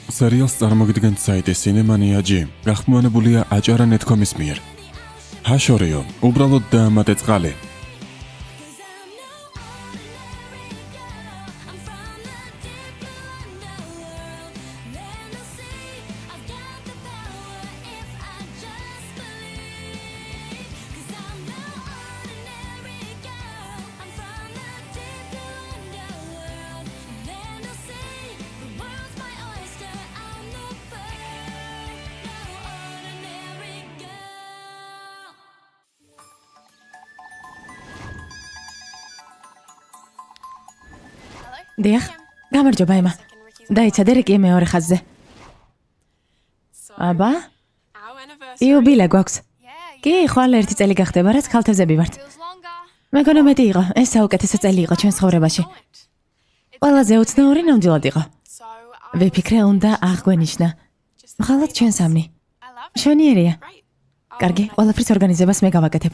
სერიალს წარმოგიდგენთ საიტი Cinemania.gr. გახმოვანებულია acara.net.com-ის მიერ. ჰაშორიო, უბრალოდ დაამატე წყალი. დიახ, გამარჯობა ემა. დაიცადე რიკი მეორე ხაზზე. აბა? იუბილე გვაქვს. კი, ხვალ ერთი წელი გახდება, რაც ქალთევზები ვართ. მეგონა მეტი იყო, ეს საუკეთესო წელი იყო ჩვენს ცხოვრებაში. ყველაზე უცნაური ნამდვილად იყო. ვიფიქრე, უნდა აღგვენიშნა. მხოლოდ ჩვენ სამნი. მშვენიერია. კარგი, ყველაფრის ორგანიზებას მე გავაკეთებ.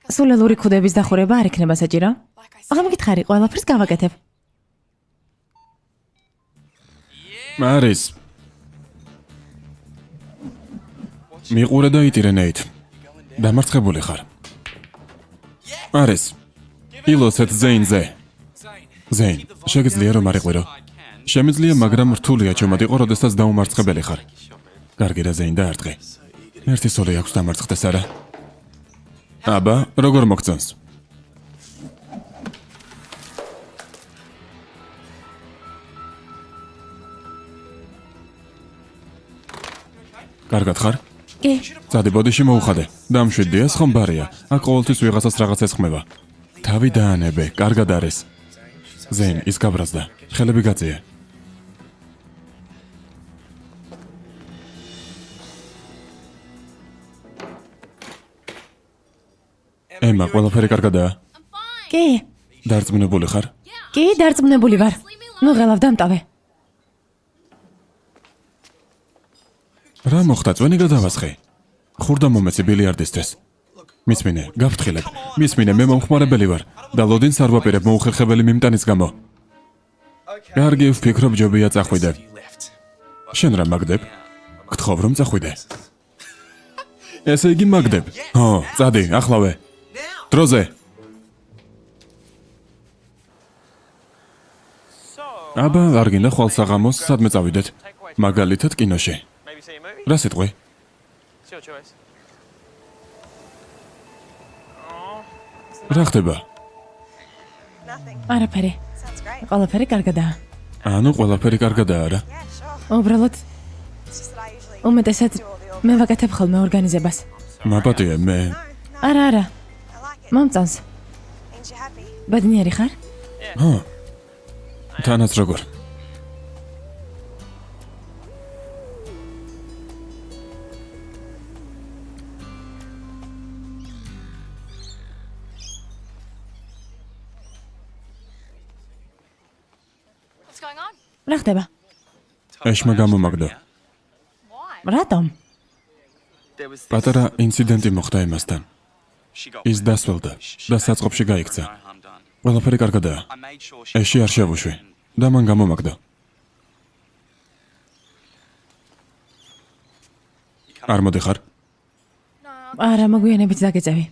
სულელური ქუდების დახურება არ იქნება საჭირო? აღარ მოგითხარი, ყველაფრის გავაკეთებ. არის. მიყურე და იტირე ნეით. დამარცხებული ხარ. არის. ილოცეთ ზეინზე. ზეინ, შეგიძლია რომ არ იყვირო. შემიძლია, მაგრამ რთულია ჩემად იყო, როდესაც დაუმარცხებელი ხარ. კარგი და ზეინ დაარტყი. ერთი სული აქვს დამარცხდეს არა. აბა, როგორ მოგწონს? კარგად ხარ? კი, წადი ბოდიში მოუხადე. დამშვიდდიას ხომ ბარია. აქ ყოველთვის ვიღაცას რაღაც ეცხმება. თავი დაანებე, კარგად არის. ზეინ, ის გაბრაზდა. ხელები გაწია. ემა, ყველაფერი კარგადაა? კი, დარწმუნებული ხარ? კი, დარწმუნებული ვარ. ნუ ღელავ დამტავე. რა მოხდა, წვენი გადავასხე? ხურდა მომეცი ბილიარდისტეს. მისმინე, გავფრთხილებ. მისმინე, მე მომხმარებელი ვარ და ლოდინს არ ვაპირებ მოუხერხებელი მიმტანის გამო. კარგი, ვფიქრობ, ჯობია წახვიდე. შენ რა მაგდებ? გთხოვ რომ წახვიდე. ესე იგი მაგდებ? ჰო, წადი, ახლავე. დროზე. აბა, არ გინდა ხვალ საღამოს სადმე წავიდეთ? მაგალითად კინოში. რა სიტყვი? რა ხდება? არაფერი. ყველაფერი კარგადაა. ანუ ყველაფერი კარგადაა რა? უბრალოდ უმეტესად მე ვაკეთებ ხოლმე ორგანიზებას. მაპატია მე. არა. მომწონს. ბედნიერი ხარ? ჰო. თანაც როგორ? რა ხდება? ეშმა გამომაგდო. რატომ? პატარა ინციდენტი მოხდა ემასთან. ის დასველდა და საწყობში გაიქცა. ყველაფერი კარგადაა. ეში არ შევუშვი და მან გამომაგდო. არ მოდიხარ? არა, მოგვიანებით დაგეწევი.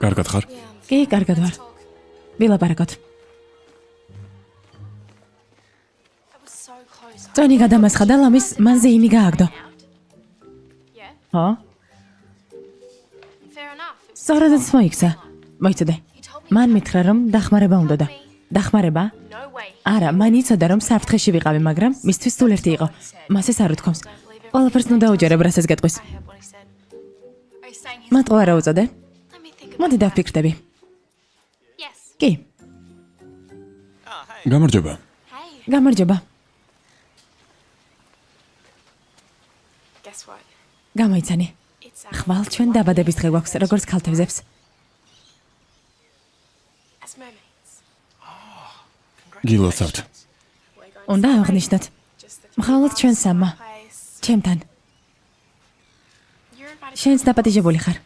კარგად ხარ? კი, კარგად ვარ. ვილაპარაკოთ. წონი გადამასხა და ლამის მან ზეინი გააგდო. ხო? სწორადაც მოიქცა. მოიცადე. მან მითხრა, რომ დახმარება უნდოდა. დახმარება? არა, მან იცოდა, რომ საფრთხეში ვიყავი, მაგრამ მისთვის სულ ერთი იყო. მას ეს არ უთქვამს. ყველაფერს ნუ დაუჯერებ, რასაც გეტყვის. მარტო არა უწოდე. მოდი დავფიქრდები. კი, გამარჯობა. გამარჯობა. გამოიცანი. ხვალ ჩვენ დაბადების დღე გვაქვს, როგორც ქალთევზებს. გილოცავთ. უნდა აღნიშნოთ. მხოლოდ ჩვენ სამმა. ჩემთან. შენც დაპატიჟებული ხარ.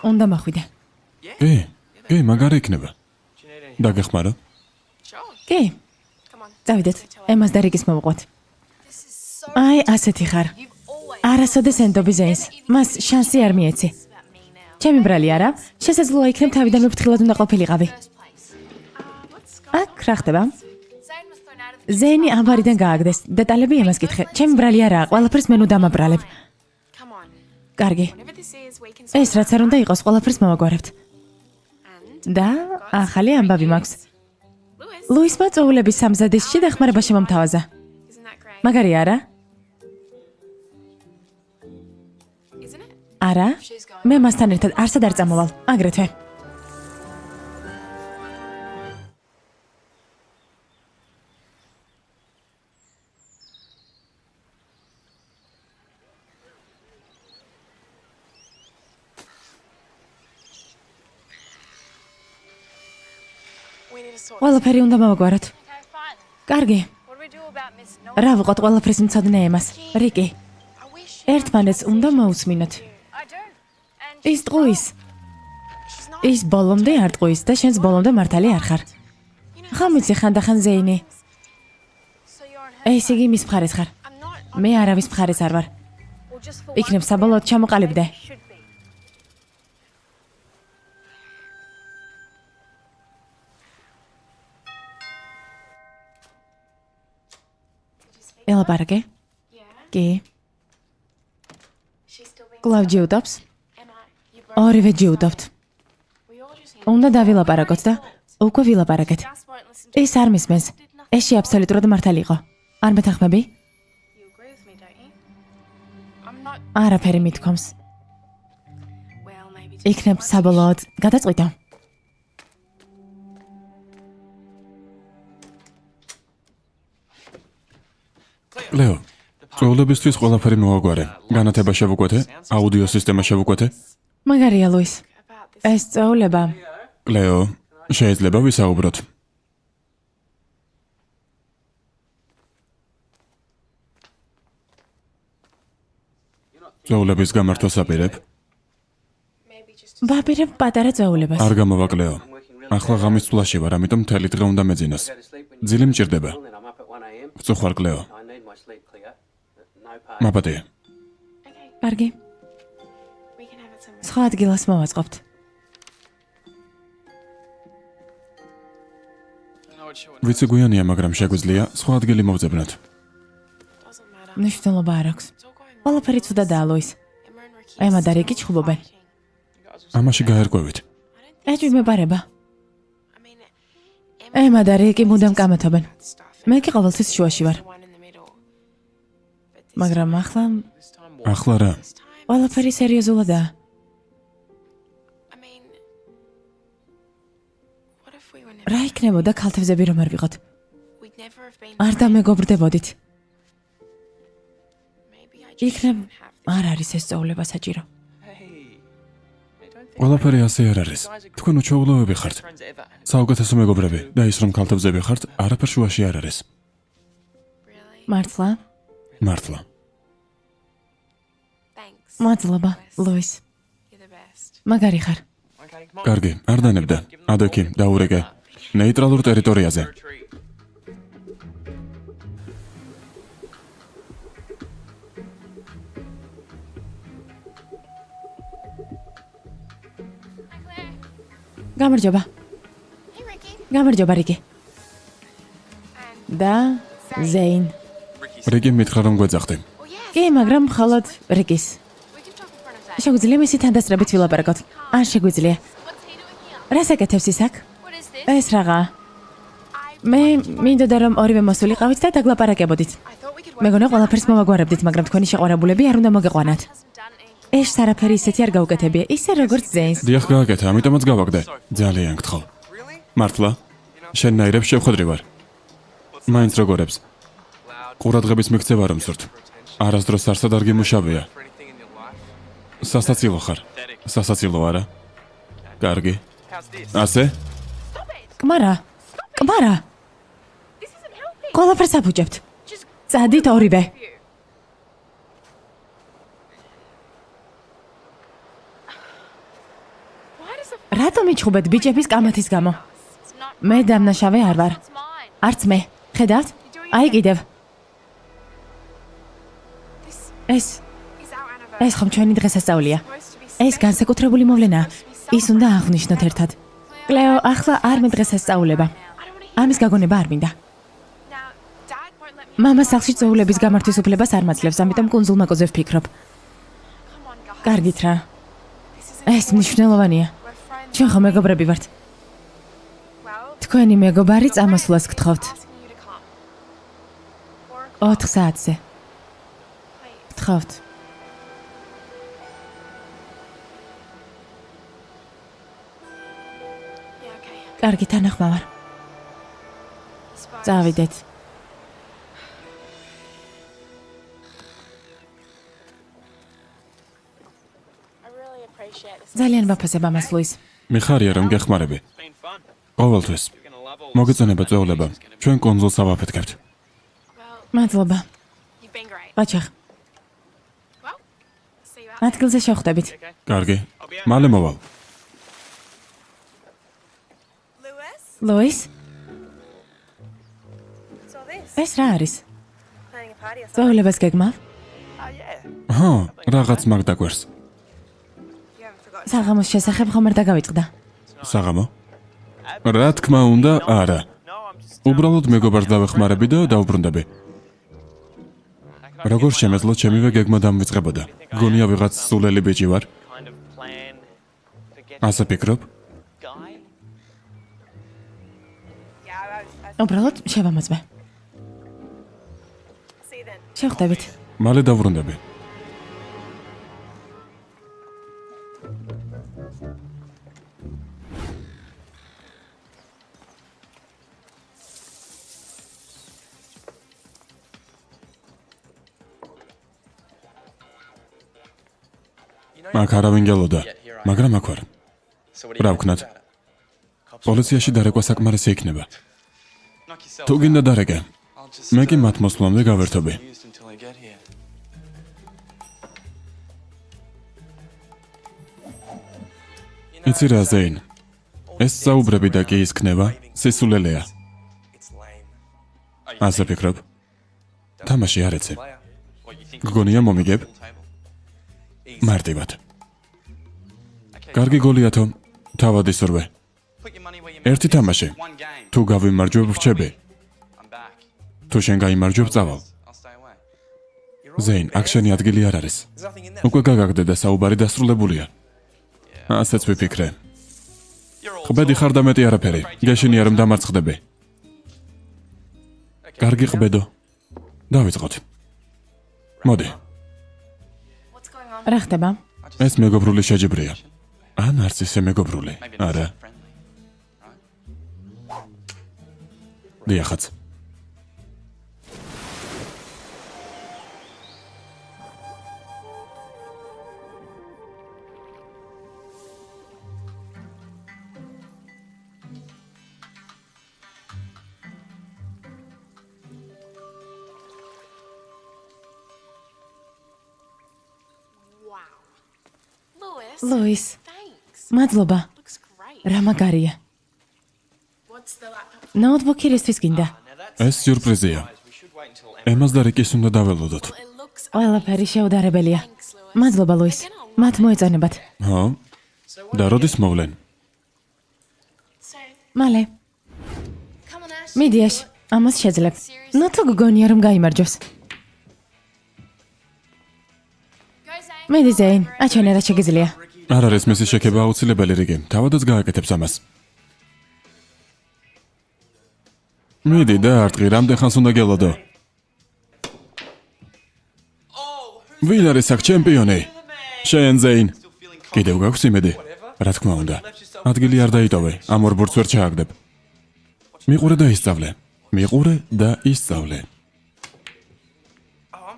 უნდა მახვიდე. კი, მაგარი იქნება. დაგეხმარო? კი. წავიდეთ. ემას და რიგის მოვყვოთ. აი, ასეთი ხარ. არასოდეს ენდობი ზეინს. მას შანსი არ მიეცი. ჩემი ბრალი არა? შესაძლოა იქნებ თავიდანვე ფრთხილად უნდა ყოფილიყავი. აქ რა ხდება? ზეინი ამბარიდან გააგდეს. დეტალები ემას კითხე. ჩემი ბრალი არაა, ყველაფერს მე ნუ დამაბრალებ. კარგი. ეს რაც არ უნდა იყოს, ყველაფერს მოვაგვარებთ. და ახალი ამბავი მაქვს. ლუისმა წოულების სამზადისში დახმარება შემომთავაზა. მაგარი არა? არა? მე მასთან ერთად არსად არ წამოვალ, აგრეთვე. ყველაფერი უნდა მოვაგვაროთ. კარგი. რა ვიყოთ ყველაფრის მცოდნე ემას? რიკი. ერთმანეთს უნდა მოусმინოთ. ის ტყუის. ის ბოლომდე არ ტყუის და შენს ბოლომდე მართალი არ ხარ. ხომ იცი ხანდახან ზეინი. ეს იგი მის მხარეს ხარ. მე არავის მხარეს არ ვარ. იქნებ საბოლოოდ ჩამოყალიბდე. ელაპარაკე? კი. კლავ ჯიუდობს? ორივე ჯიუდობთ. უნდა დავილაპარაკოთ და უკვე ვილაპარაკეთ. ის არ მისმენს. ესში აბსოლუტურად მართალი იყო. არ მეთანხმები? არაფერი მithქვამს. იქნებ საბოლოოდ გადაწყვიტო. ლეო, წვეულებისთვის ყველაფერი მოვაგვარე. განათება შევუკვეთე, აუდიო სისტემა შევუკვეთე. მაგარია ლუის. ეს წვეულება. ლეო, შეიძლება ვისაუბროთ. წვეულების გამართვას აპირებ? ვაპირებ პატარა წვეულებას. არ გამოვაკ ლეო. ახლა ღამის წვლაში ვარ, ამიტომ მთელი დღე უნდა მეძინოს. ძილი მჭირდება. ვწუხარ ლეო. მაპატია. კარგი. სხვა ადგილას მოვაწყობთ. ვიცი გვიანია, მაგრამ შეგვიძლია სხვა ადგილი მოვძებნოთ. მნიშვნელობა არ აქვს. ყველაფერი ცუდადაა ლუის. ემა და რიკი ჩხუბობენ. ამაში გაერკვევით. ეჭვი მეპარება. ემა და რიკი მუდამ კამათობენ. მე კი ყოველთვის შუაში ვარ. მაგრამ ახლა რა? ყველაფერი სერიოზულადაა. რა იქნებოდა ქალთევზები რომ არ ვიყოთ? არ დამეგობრდებოდით. იქნებ არ არის ეს წოულება საჭირო. ყველაფერი ასე არ არის. თქვენ უჩვეულოები ხართ. საუკეთესო მეგობრები და ის რომ ქალთევზები ხართ, არაფერ შუაში არ არის. მართლა? მართლა. მადლობა, ლუის. მაგარი ხარ. კარგი, არ დანებდა. ადექი, დაურეკე. ნეიტრალურ ტერიტორიაზე. გამარჯობა. გამარჯობა, რიკი. და ზეინ. რიკი მითხრა რომ გვეძახდი. კი, მაგრამ მხოლოდ რიკის. შეგვიძლია მისი თანდასწრებით ვილაპარაკოთ. არ შეგვიძლია. რას აკეთებს ის აქ? ეს რაღაცა. მე მინდოდა რომ ორივე მოსულიყავით და დაგლაპარაკებოდით. მეგონა ყველაფერს მოვაგვარებდით, მაგრამ თქვენი შეყვარებულები არ უნდა მოგეყვანათ. ეს არაფერი ისეთი არ გაუკეთებია, ისე როგორც ზეინს. დიახ, გააკეთა, ამიტომაც გავაგდე. ძალიან გთხოვ. მართლა? შენნაირებს შევხვედრი ვარ. მაინც როგორებს? ყურადღების მიქცევა რომ სურთ. არასდროს არსად არ გიმუშავია. სასაცილო ხარ. სასაცილო არა? კარგი. ასე? კმარა. კმარა. ყველაფერს აფუჭებთ. წადით ორივე. რატომ იჩხუბეთ ბიჭების კამათის გამო? მე დამნაშავე არ ვარ. არც მე. ხედავთ? აი კიდევ. ეს ხომ ჩვენი დღესასწაულია. ეს განსაკუთრებული მოვლენაა. ის უნდა აღვნიშნოთ ერთად. კლეო, ახლა არ მე დღესასწაულება. ამის გაგონება არ მინდა. მამა სახლში წვეულების გამართვის უფლებას არ მაძლევს, ამიტომ კუნძულ მაკოზე ვფიქრობ. კარგით რა. ეს მნიშვნელოვანია. ჩვენ ხომ მეგობრები ვართ. თქვენი მეგობარი წამოსვლას გთხოვთ. 4 საათზე. გთხოვთ. კარგი, თანახმავარ. წავიდეთ. ძალიან ვაფასებ ამას, ლუის. მიხარია რომ გეხმარები. ყოველთვის. მოგეწონება წვეულება. ჩვენ კონსოლს ავაფეთქებთ. მადლობა. ბაჭახ. ადგილზე შევხვდებით. კარგი. მალე მოვალ. ლუის? ეს რა არის? წვეულებას გეგმავ? ჰა, რაღაც მაგ დაგვერს. საღამოს შესახებ ხომ არ დაგავიწყდა? საღამო? რა თქმა უნდა, არა. უბრალოდ მეგობარს დავეხმარები და დავბრუნდები. როგორ შემეძლო ჩემივე გეგმა დამვიწყებოდა? გონია ვიღაც სულელი ბიჭი ვარ? ასე ფიქრობ? უბრალოდ შევამოწმე. შევხვდებით. მალე დავბრუნდები. მაგ არავინ გელოდა, მაგრამ აქ ვარ. რა ვქნათ? პოლიციაში დარეკვა საკმარისი იქნება. თუ გინდა დარეკე, მე კი მათ მოსვლამდე გავერთობი. იცი რა, ზეინ, ეს საუბრები და კი ის ქნება სისულელეა. ასე ფიქრობ? თამაში არ ეცე. გგონია მომიგებ? მარტივად. კარგი გოლიათო, თავად ისურვე. ერთი თამაში. თუ გავიმარჯვებ, ვრჩები. თუ შენ გაიმარჯვებ, წავალ. ზეინ, აქ შენი ადგილი არ არის. უკვე გაგაგდე და საუბარი დასრულებულია. ასეც ვიფიქრე. ყბედი ხარ და მეტი არაფერი. გეშინია რომ დამარცხდები. კარგი ყბედო. დავიწყოთ. მოდი. რა ხდება? ეს მეგობრული შეჯიბრია. ან არც ისე მეგობრული, არა. დიახაც. ლუის, მადლობა. რა მაგარია. ნოუთბუქი რისთვის გინდა? ეს სიურპრიზია. ემას და რიკის უნდა დაველოდოთ. ყველაფერი შეუდარებელია. მადლობა, ლუის. მათ მოეწონებათ. ხო? და როდის მოვლენ? მალე. მიდი აშ, ამას შეძლებ. ნუ თუ გგონია რომ გაიმარჯვოს. მიდი ზეინ, აჩვენე რა შეგიძლია. არ არის მისი შექება აუცილებელი რიგი. თავადაც გააკეთებს ამას. მიდი და არტყი, რამდენ ხანს უნდა გელოდო? ვინ არის აქ ჩემპიონი? შენ ზეინ. კიდევ გაქვს იმედი? რა თქმა უნდა. ადგილი არ დაიტოვე, ამ ორ ბურთს ვერ ჩააგდებ. მიყურე და ისწავლე. მიყურე და ისწავლე.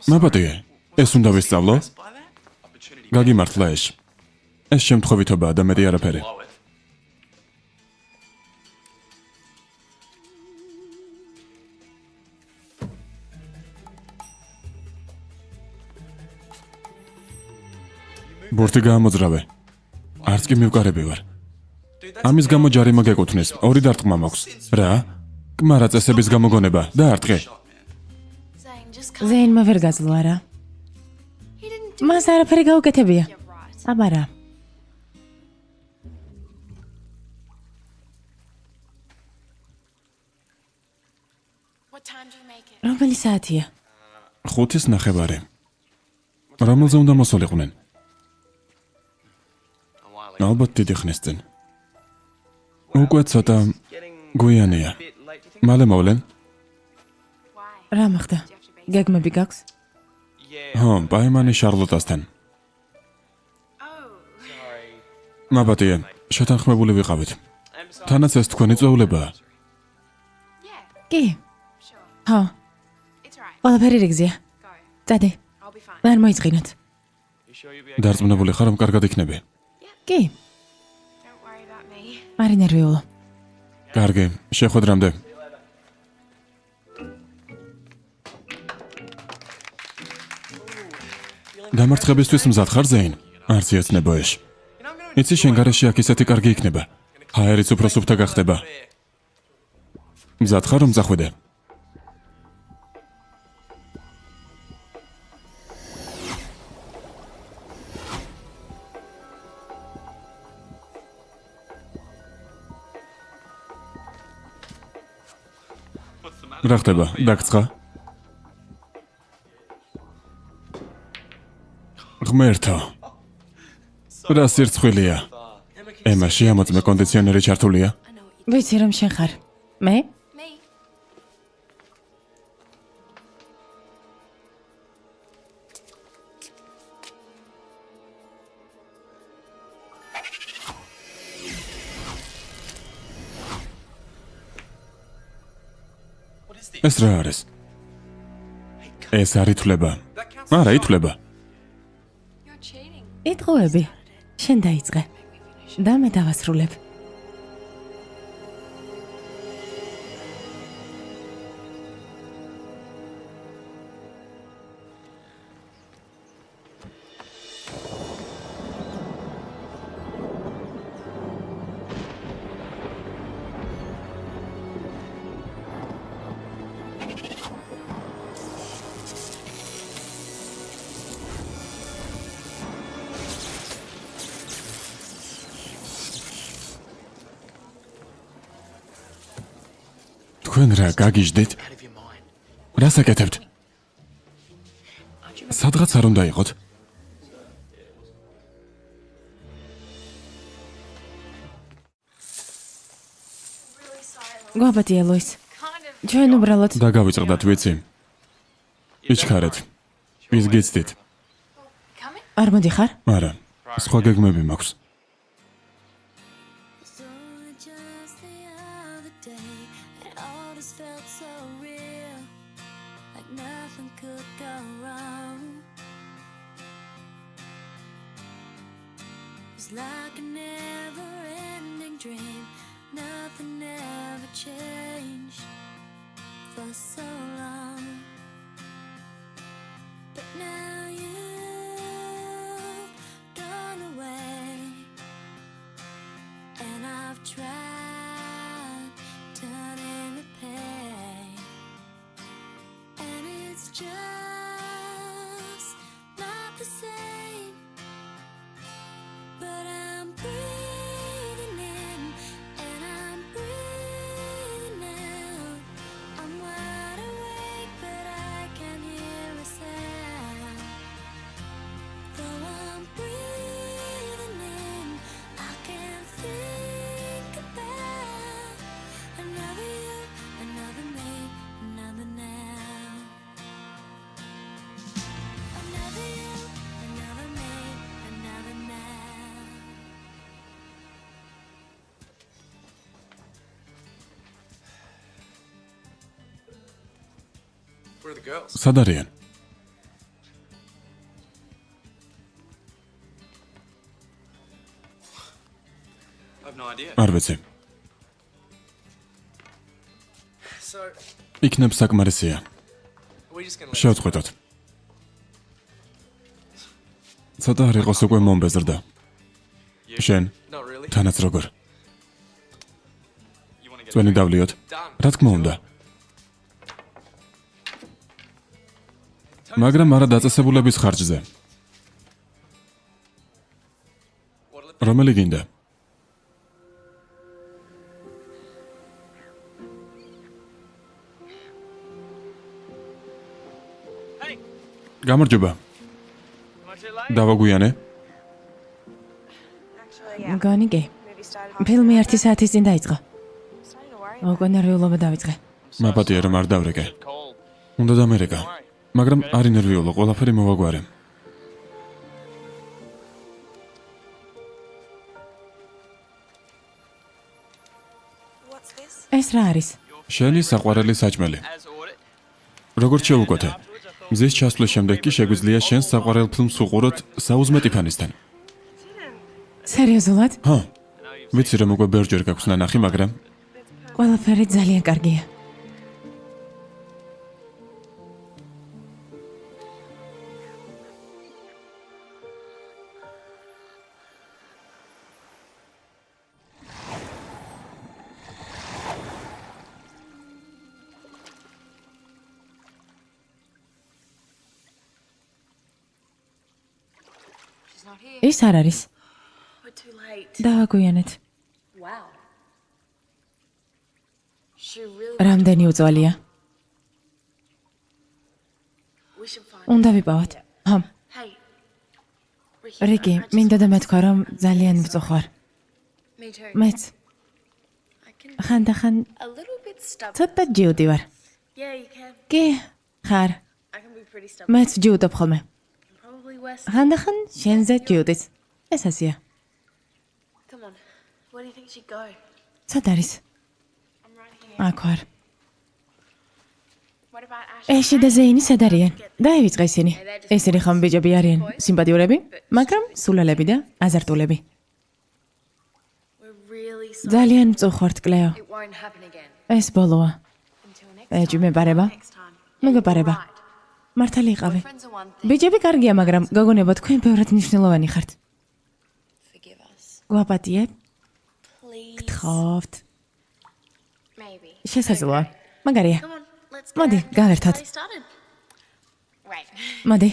მაპატიე, ეს უნდა ვისწავლო? გაგიმართლა ეს. ეს შემთხვევითობაა და მეტი არაფერი. ბურთი გაამოძრავე. არც კი მივკარები ვარ. ამის გამო ჯარიმა გეკუთვნის. 2 დარტყმა მაქვს. რა? კმარა წესების გამოგონება. დაარტყე. ზეინმა ვერ გაძლო არა. მას არაფერი გაუკეთებია. აბარა. რომელი საათია? 5:09. რომელზე უნდა მოსულიყვნენ? ალბათ დიდი ხნის წინ. უკვე ცოტა გვიანია. მალე მოვლენ? რა მოხდა? გეგმები გაქვს? ხო, პაიმანი შარლოტასთან. მაბატია, შეთანხმებული ვიყავით. თანაც ეს თქვენი წვეულებაა. კი. ხო. ყველაფერი რიგზია. წადი. არ მოიწყინოთ. დარწმუნებული ხარ, რომ კარგად იქნები? კი. არ ინერვიულო. კარგი, შეხვედრამდე. დამარცხებისთვის მზად ხარ, ზეინ? არც იოცნებო ეშ. იცი, შენ გარეშე აქ ისეთი კარგი იქნება. ჰაერიც უფრო სუფთა გახდება. მზად ხარ, რომ წახვიდე? რა ხდება? დაგწყა? ღმერთო. რა სირცხვილია? ემა, შეამოწმე, კონდიციონერი ჩართულია? ვიცი რომ შენ ხარ. მე? ეს რა არის? ეს არ ითვლება. არა, ითვლება. იტყუები. შენ დაიწყე. და მე დავასრულებ. თქვენ რა გაგიჟდით? რას აკეთებთ? სადღაც არ უნდა იყოთ? გვაბატია ლუის. ჩვენ უბრალოდ დაგავიწყდათ, ვიცი. იჩქარეთ. ის გიცდით. არ მოდიხარ? არა, სხვა გეგმები მაქვს. Like a never-ending dream, nothing ever changed for so long. But now you've gone away, and I've tried turning the pain, and it's just not the same. But I'm breathing in and I'm breathing out. I'm wide awake, but I can't hear a sound. Though I'm breathing in, I can't think about another you, another me, another now. Another you, another me, another now. Where are the girls? სად არიან? I have no idea. არ ვიცი. So, იქნებ საკმარისია. we're just gonna let შევწყვეტოთ. ცოტა არ იყოს უკვე მომბეზრდა. you. შენ, Not really. თანაც როგორ. წვენი დავლიოთ. რა თქმა უნდა. მაგრამ არა დაწესებულების ხარჯზე. რომელი გინდა? გამარჯობა. დავაგვიანე. მგონი კი. ფილმი 1 საათის წინ დაიწყო. უკვე ნერვიულობა დავიწყე. მაპატია რომ არ დავრეკე. უნდა დამერეკა. მაგრამ არ ინერვიულო, ყველაფერი მოვაგვარე. ეს რა არის? შენი საყვარელი საჭმელი. როგორც შევუკვეთე. მზის ჩასვლის შემდეგ კი შეგვიძლია შენს საყვარელ ფილმს უყუროთ საუზმეტი ფანისთან. სერიოზულად? ჰა. ვიცი რომ უკვე ბევრჯერ გაქვს ნანახი, მაგრამ ყველაფერი ძალიან კარგია. ის არ არის. დავაგვიანეთ. რამდენი უძვალია? უნდა ვიპოვოთ. ჰამ. რიკი, მინდა და მეთქვა რომ ძალიან ვწუხარ. მეც. ხანდახან ცოტა ჯიუდი ვარ. კი, ხარ. მეც ჯიუდობ ხოლმე. ხანდახან შენზე ჯიუდიც. ეს ასია. ცოტა არის. აქ ვარ. ეში და ზეინი სად არიან? დაივიწყე ისინი. ესენი ხომ ბიჭები არიან, სიმპათიურები, მაგრამ სულელები და აზარტულები. ძალიან მწუხვართ, კლეო. ეს ბოლოა. ეჭვი მეპარება? მეგეპარება. მართალი იყავი. ბიჭები კარგია, მაგრამ გოგონებო, თქვენ ბევრად მნიშვნელოვანი ხართ. გვაპატიებ? გთხოვთ. შესაძლოა. მაგარია. მოდი, გავერთოთ. მოდი.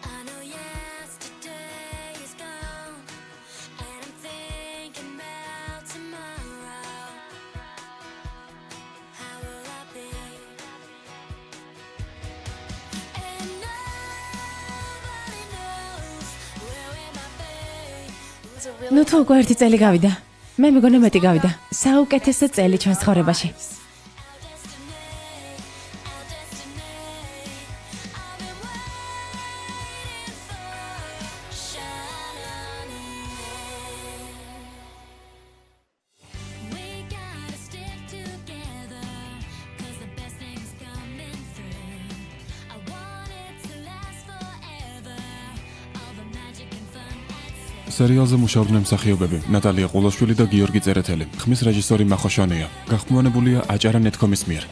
I know yesterday is gone, and I'm thinking about tomorrow. How will I be? And nobody knows where we might be. ნუ თუ უკვე ერთი წელი გავიდა. მე მეგონა მეტი გავიდა. საუკეთესო წელი ჩვენს ცხოვრებაში. Our destiny, our destiny. I've been waiting for shining. We gotta stick together, 'cause the best things coming through. I want it to last forever. All the magic and fun at sea. სერიალზე მუშაობდნენ მსახიობები ნატალია ყულაშვილი და გიორგი წერეთელი. ხმის რეჟისორი მახოშანია. გახმოვანებულია აჭარა.net.com-ის მიერ.